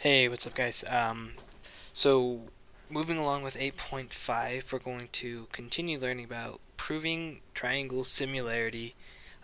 Hey, what's up, guys? So moving along with 8.5, we're going to continue learning about proving triangle similarity,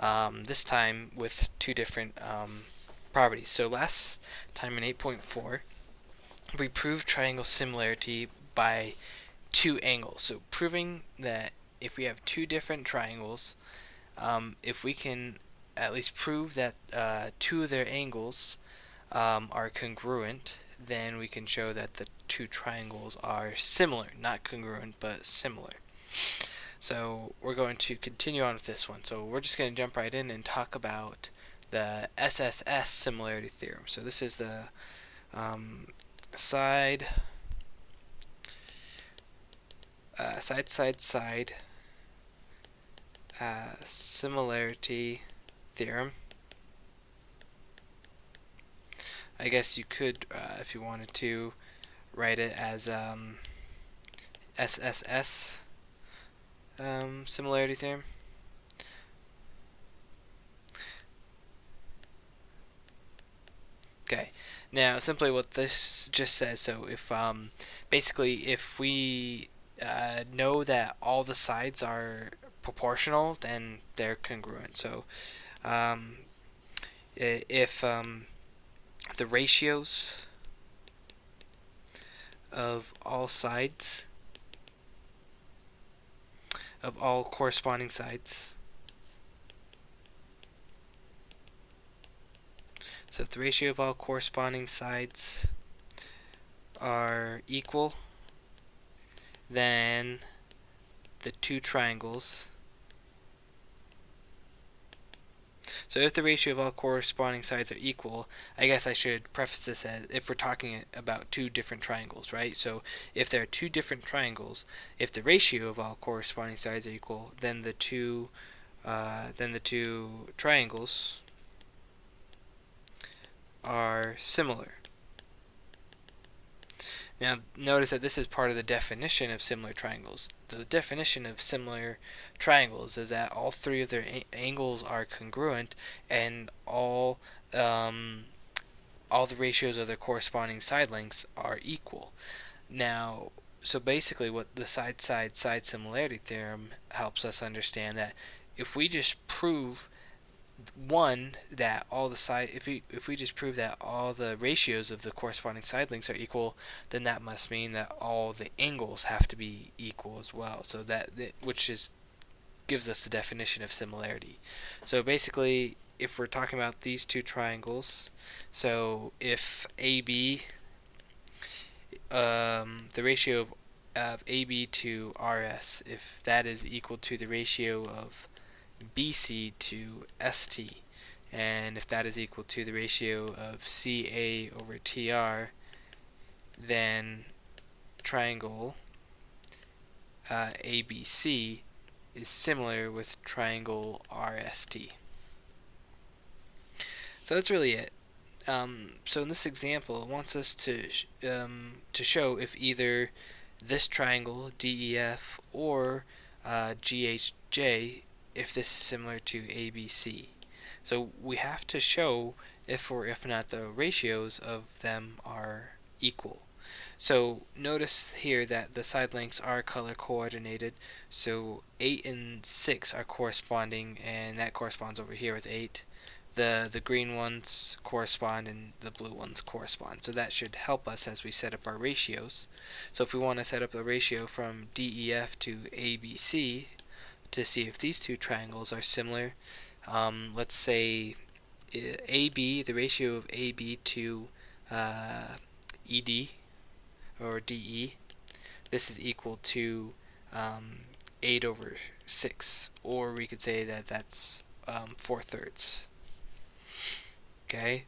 this time with two different properties. So last time in 8.4, we proved triangle similarity by two angles. So proving that if we have two different triangles, if we can at least prove that two of their angles are congruent, then we can show that the two triangles are similar, not congruent, but similar. So we're going to continue on with this one. So we're just going to jump right in and talk about the SSS similarity theorem. So this is the side, side similarity theorem. I guess you could, if you wanted to, write it as SSS similarity theorem. Okay. Now, simply what this just says, so if basically if we know that all the sides are proportional, then they're congruent. So um, if the ratios of all sides, of all corresponding sides, so if the ratio of all corresponding sides are equal, then the two triangles. So if the ratio of all corresponding sides are equal, I guess I should preface this as if we're talking about two different triangles, right? So if there are two different triangles, if the ratio of all corresponding sides are equal, then the two triangles are similar. Now, notice that this is part of the definition of similar triangles. The definition of similar triangles is that all three of their angles are congruent, and all the ratios of their corresponding side lengths are equal. Now, so basically, what the side similarity theorem helps us understand that if we just prove one, that all the side if we just prove that all the ratios of the corresponding side lengths are equal, then that must mean that all the angles have to be equal as well. So that which is gives us the definition of similarity. So basically, if we're talking about these two triangles, so if AB, the ratio of AB to RS, if that is equal to the ratio of BC to ST, and if that is equal to the ratio of CA over TR, then triangle ABC is similar with triangle RST. So that's really it. So in this example, it wants us to show if either this triangle DEF or GHJ, if this is similar to ABC. So we have to show if or if not the ratios of them are equal. So notice here that the side lengths are color coordinated. So 8 and 6 are corresponding, and that corresponds over here with 8. The green ones correspond and the blue ones correspond. So that should help us as we set up our ratios. So if we want to set up a ratio from DEF to ABC to see if these two triangles are similar, let's say AB, the ratio of AB to ED or DE, this is equal to 8 over 6, or we could say that that's 4/3. Okay.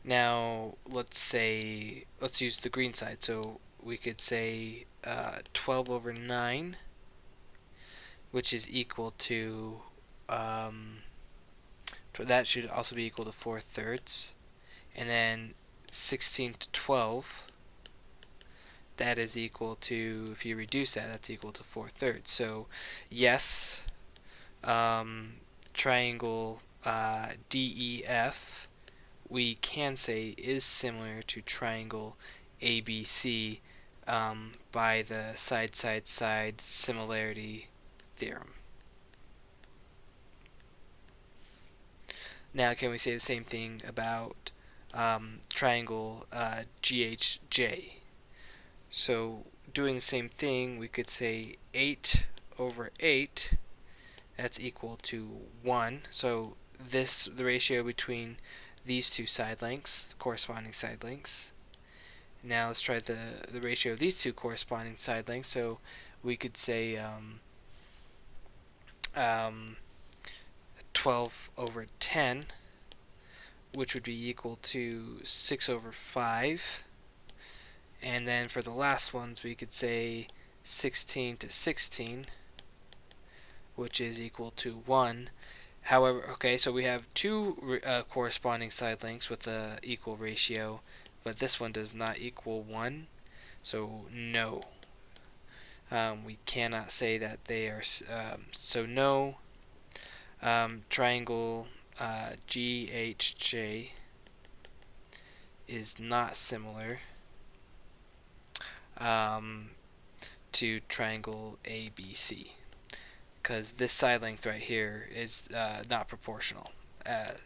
Now let's use the green side. So we could say 12 over 9, which is equal to that should also be equal to 4/3, and then 16 to 12, that is equal to, if you reduce that, that's equal to 4/3. So yes, triangle DEF we can say is similar to triangle ABC by the side-side-side similarity theorem. Now, can we say the same thing about triangle GHJ? So, doing the same thing, we could say 8 over 8, that's equal to 1. So, the ratio between these two side lengths, the corresponding side lengths. Now, let's try the ratio of these two corresponding side lengths. So, we could say 12 over 10, which would be equal to 6 over 5. And then for the last ones, we could say 16 to 16, which is equal to 1. However, okay, so we have two corresponding side lengths with an equal ratio, but this one does not equal 1, so no. We cannot say that they are, so no, triangle GHJ is not similar to triangle ABC, because this side length right here is not proportional,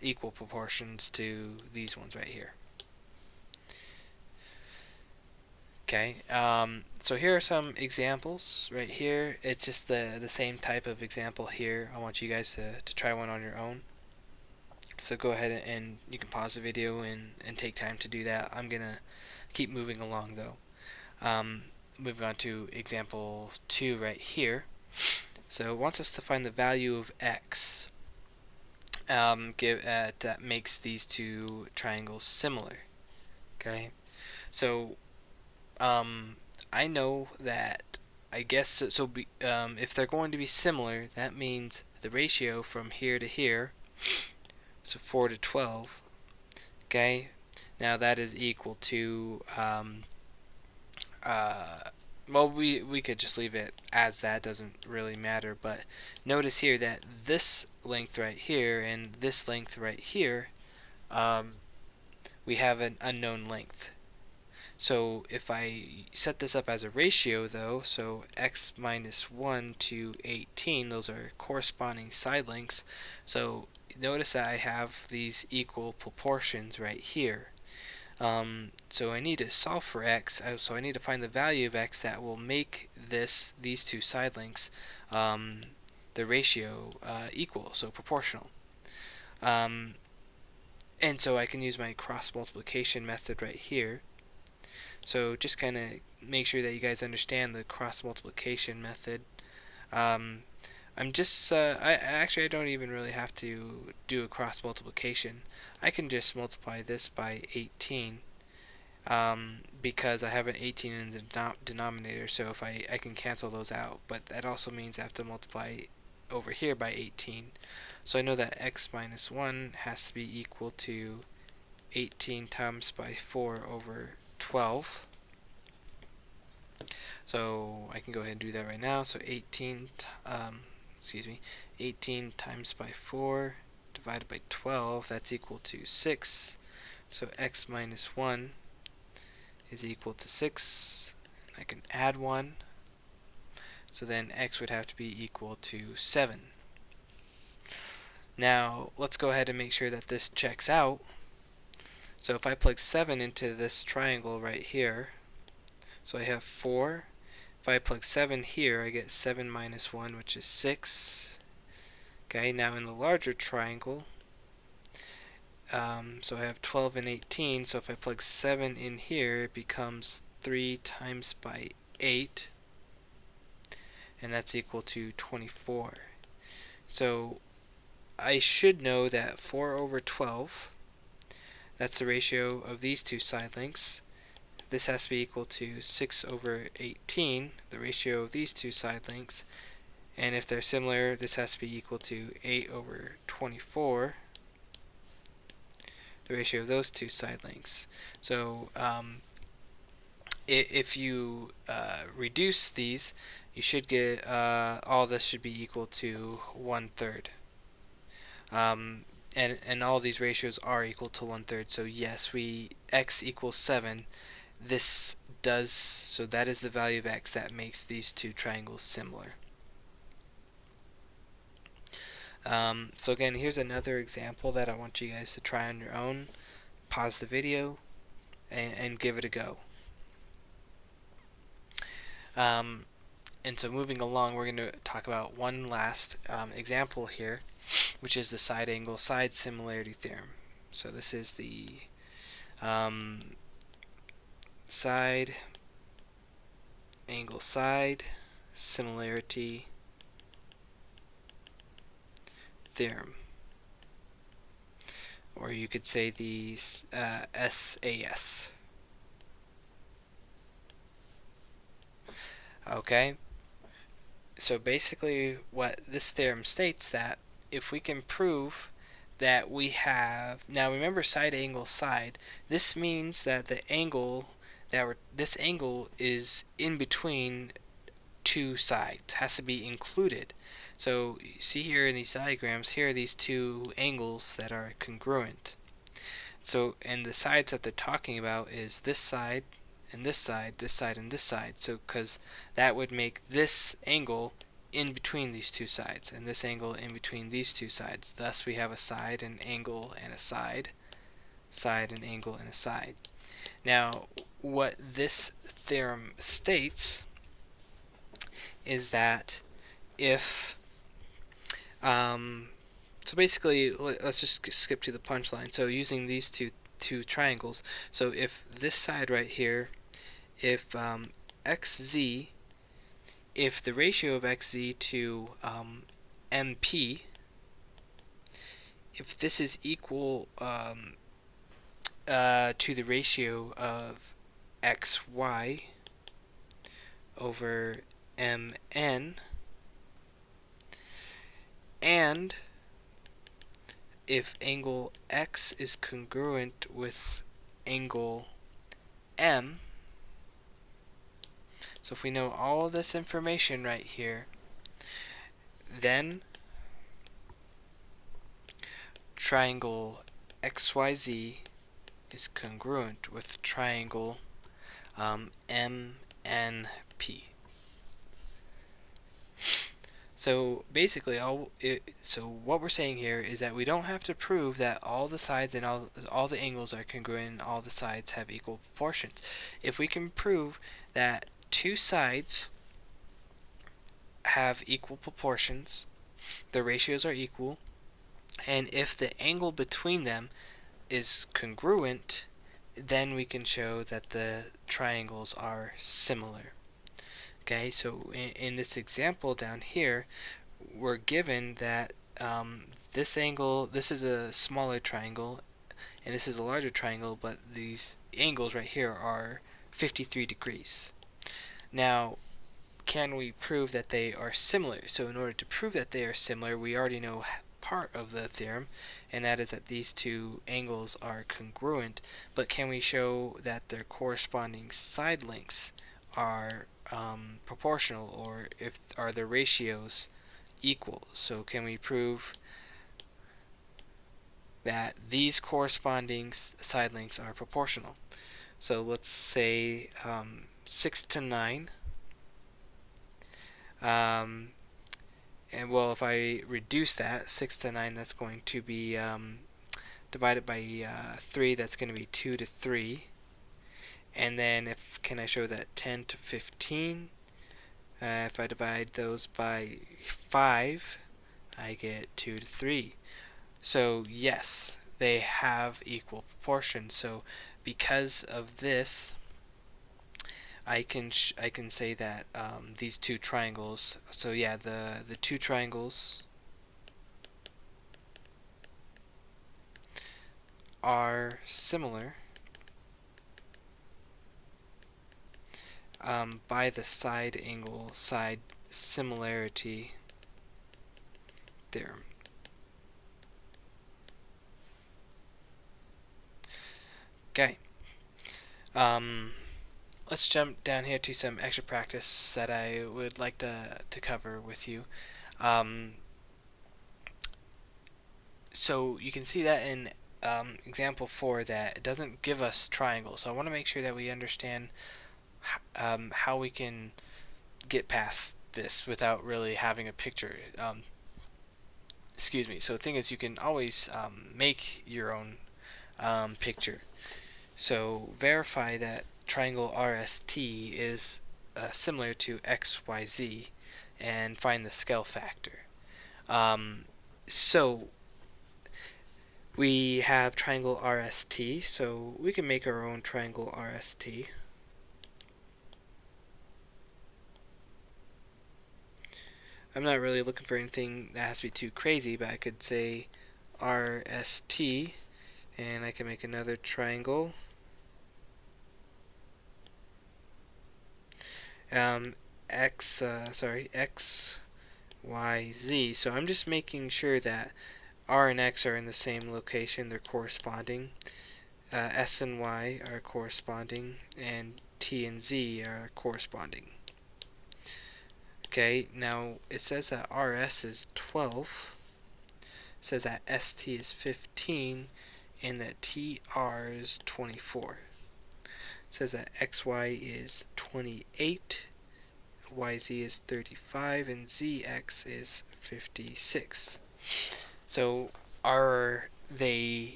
equal proportions to these ones right here. Okay, so here are some examples right here. It's just the same type of example here. I want you guys to try one on your own. So go ahead and you can pause the video and take time to do that. I'm going to keep moving along though. Moving on to example 2 right here. So it wants us to find the value of x that makes these two triangles similar. Okay, so I know that, I guess, if they're going to be similar, that means the ratio from here to here, so 4 to 12, okay, now that is equal to, well, we could just leave it as that, doesn't really matter, but notice here that this length right here and this length right here, we have an unknown length. So if I set this up as a ratio though, so x minus 1 to 18, those are corresponding side lengths. So notice that I have these equal proportions right here. So I need to solve for x, so I need to find the value of x that will make these two side lengths, the ratio equal, so proportional. And so I can use my cross multiplication method right here. So just kind of make sure that you guys understand the cross multiplication method. I don't even really have to do a cross multiplication. I can just multiply this by 18 because I have an 18 in the denominator, so if I can cancel those out, but that also means I have to multiply over here by 18. So I know that x minus 1 has to be equal to 18 times by 4 over 12. So I can go ahead and do that right now. So 18 times by 4 divided by 12, that's equal to 6. So x minus 1 is equal to 6. I can add 1. So then x would have to be equal to 7. Now let's go ahead and make sure that this checks out. So if I plug 7 into this triangle right here, so I have 4. If I plug 7 here, I get 7 minus 1, which is 6. Okay, now in the larger triangle, so I have 12 and 18, so if I plug 7 in here, it becomes 3 times by 8, and that's equal to 24. So I should know that 4 over 12, that's the ratio of these two side lengths. This has to be equal to 6 over 18, the ratio of these two side lengths. And if they're similar, this has to be equal to 8 over 24, the ratio of those two side lengths. So if you reduce these, you should get all this should be equal to 1/3. and all these ratios are equal to 1/3. So yes, x equals 7. This does, so that is the value of x that makes these two triangles similar. So again, here's another example that I want you guys to try on your own. Pause the video and give it a go. And so moving along, we're going to talk about one last example here, which is the side angle side similarity theorem. So this is the side angle side similarity theorem, or you could say the SAS. Okay, so basically what this theorem states that if we can prove that we have, now remember side angle side, this means that the angle this angle is in between two sides, has to be included. So you see here in these diagrams, here are these two angles that are congruent. So, and the sides that they're talking about is this side and this side, this side and this side. So because that would make this angle in between these two sides and this angle in between these two sides. Thus we have a side, an angle, and a side, side, an angle, and a side. Now what this theorem states is that if so basically, let's just skip to the punchline. So using these two triangles, so if this side right here, if xz, if the ratio of xz to mp, if this is equal to the ratio of xy over mn, and if angle x is congruent with angle m, so if we know all this information right here, then triangle xyz is congruent with triangle MNP. So basically, so what we're saying here is that we don't have to prove that all the sides and all the angles are congruent and all the sides have equal proportions. If we can prove that two sides have equal proportions, the ratios are equal, and if the angle between them is congruent, then we can show that the triangles are similar. Okay, so in this example down here, we're given that this angle, this is a smaller triangle, and this is a larger triangle, but these angles right here are 53 degrees. Now, can we prove that they are similar? So in order to prove that they are similar, we already know part of the theorem, and that is that these two angles are congruent, but can we show that their corresponding side lengths are proportional, or if are the ratios equal? So can we prove that these corresponding side lengths are proportional? So let's say 6 to 9. And well, if I reduce that 6 to 9, that's going to be divided by 3. That's going to be 2 to 3. And then can I show that 10 to 15? If I divide those by 5, I get 2 to 3. So yes, they have equal proportions. So because of this, I can say that these two triangles. So yeah, the two triangles are similar by the side angle side similarity theorem. Okay. Let's jump down here to some extra practice that I would like to cover with you. So you can see that in example 4 that it doesn't give us triangles. So I want to make sure that we understand how we can get past this without really having a picture. Excuse me. So the thing is, you can always make your own picture. So verify that triangle RST is similar to XYZ and find the scale factor. So we have triangle RST, so we can make our own triangle RST. I'm not really looking for anything that has to be too crazy, but I could say RST, and I can make another triangle. X, Y, Z. So I'm just making sure that R and X are in the same location, they're corresponding. S and Y are corresponding, and T and Z are corresponding. Okay, now it says that RS is 12, it says that ST is 15, and that TR is 24. It says that XY is 28, YZ is 35, and ZX is 56. So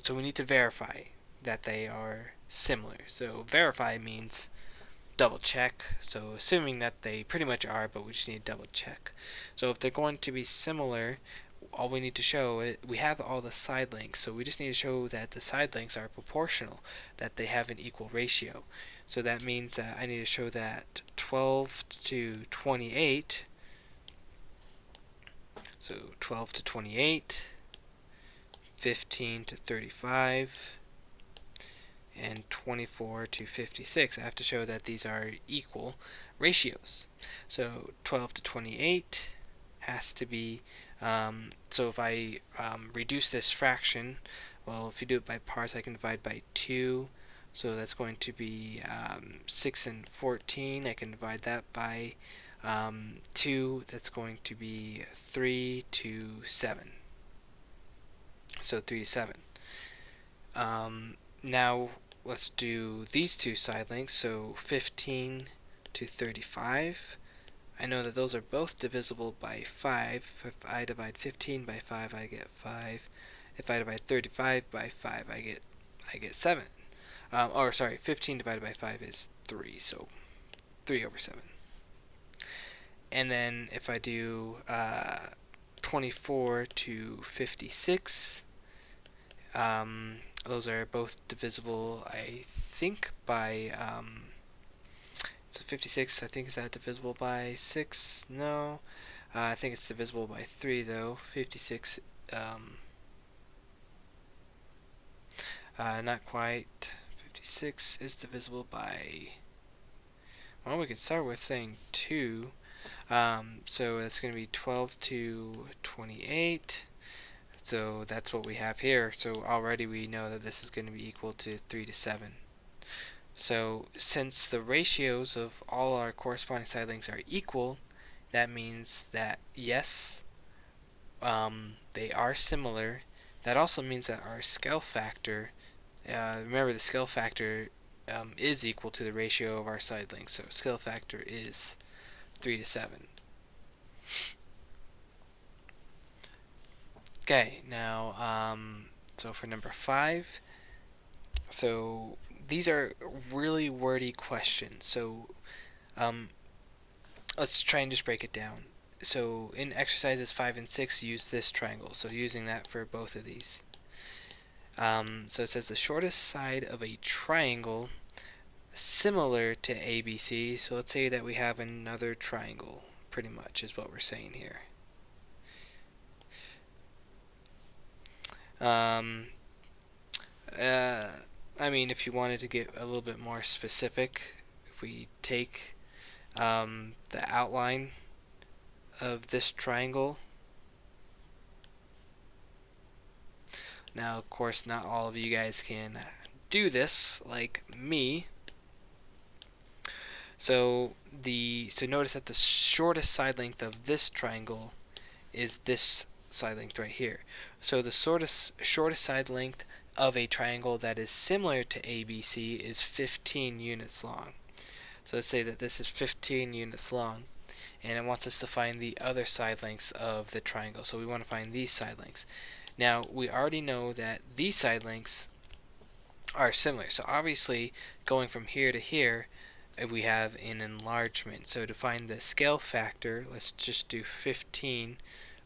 so we need to verify that they are similar. So verify means double check. So assuming that they pretty much are, but we just need to double check. So if they're going to be similar, all we need to show is we have all the side lengths, so we just need to show that the side lengths are proportional, that they have an equal ratio. So that means that I need to show that 12 to 28, so 12 to 28, 15 to 35, and 24 to 56. I have to show that these are equal ratios. So 12 to 28 has to be, so if I reduce this fraction, well, if you do it by parts, I can divide by 2. So that's going to be 6 and 14. I can divide that by 2. That's going to be 3 to 7. So 3 to 7. Now let's do these two side lengths. So 15 to 35. I know that those are both divisible by 5. If I divide 15 by 5, I get 5. If I divide 35 by 5, I get 7. Or sorry, 15 divided by 5 is 3, so 3 over 7. And then if I do 24 to 56, those are both divisible, I think, by so 56, I think, is that divisible by 6? No. I think it's divisible by 3, though. 56, not quite. 56 is divisible by, well, we could start with saying 2. So that's going to be 12 to 28. So that's what we have here. So already we know that this is going to be equal to 3 to 7. So since the ratios of all our corresponding side lengths are equal, that means that yes, they are similar. That also means that our scale factor, remember the scale factor is equal to the ratio of our side lengths. So scale factor is 3 to 7. Okay, now so for number 5, so these are really wordy questions. So let's try and just break it down. So in exercises 5 and 6, use this triangle. So using that for both of these. So it says the shortest side of a triangle similar to ABC. So let's say that we have another triangle, pretty much is what we're saying here. I mean, if you wanted to get a little bit more specific, if we take the outline of this triangle. Now, of course, not all of you guys can do this like me. So notice that the shortest side length of this triangle is this side length right here. So the shortest side length of a triangle that is similar to ABC is 15 units long. So let's say that this is 15 units long, and it wants us to find the other side lengths of the triangle. So we want to find these side lengths. Now, we already know that these side lengths are similar. So obviously, going from here to here, we have an enlargement. So to find the scale factor, let's just do 15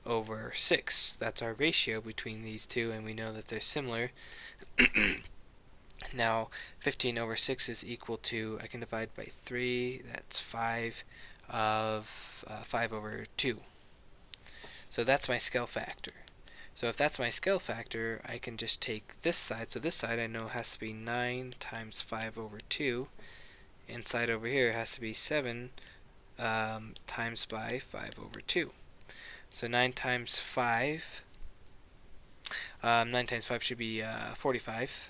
over 6. That's our ratio between these two, and we know that they're similar. Now, 15 over 6 is equal to, I can divide by 3, that's 5 of 5 over 2. So that's my scale factor. So if that's my scale factor, I can just take this side. So this side I know has to be 9 times 5 over 2. And side over here has to be 7 times by 5 over 2. So 9 times 5 should be 45.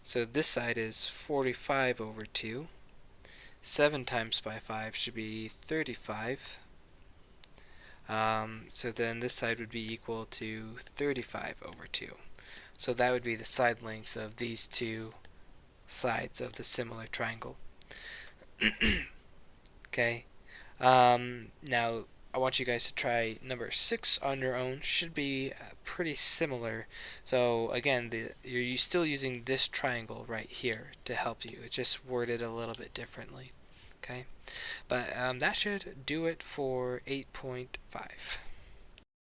So this side is 45 over 2. 7 times by 5 should be 35. So then this side would be equal to 35 over 2. So that would be the side lengths of these two sides of the similar triangle. Okay. Now I want you guys to try number 6 on your own. Should be pretty similar. So again, you're still using this triangle right here to help you. It's just worded a little bit differently. Okay, but that should do it for 8.5.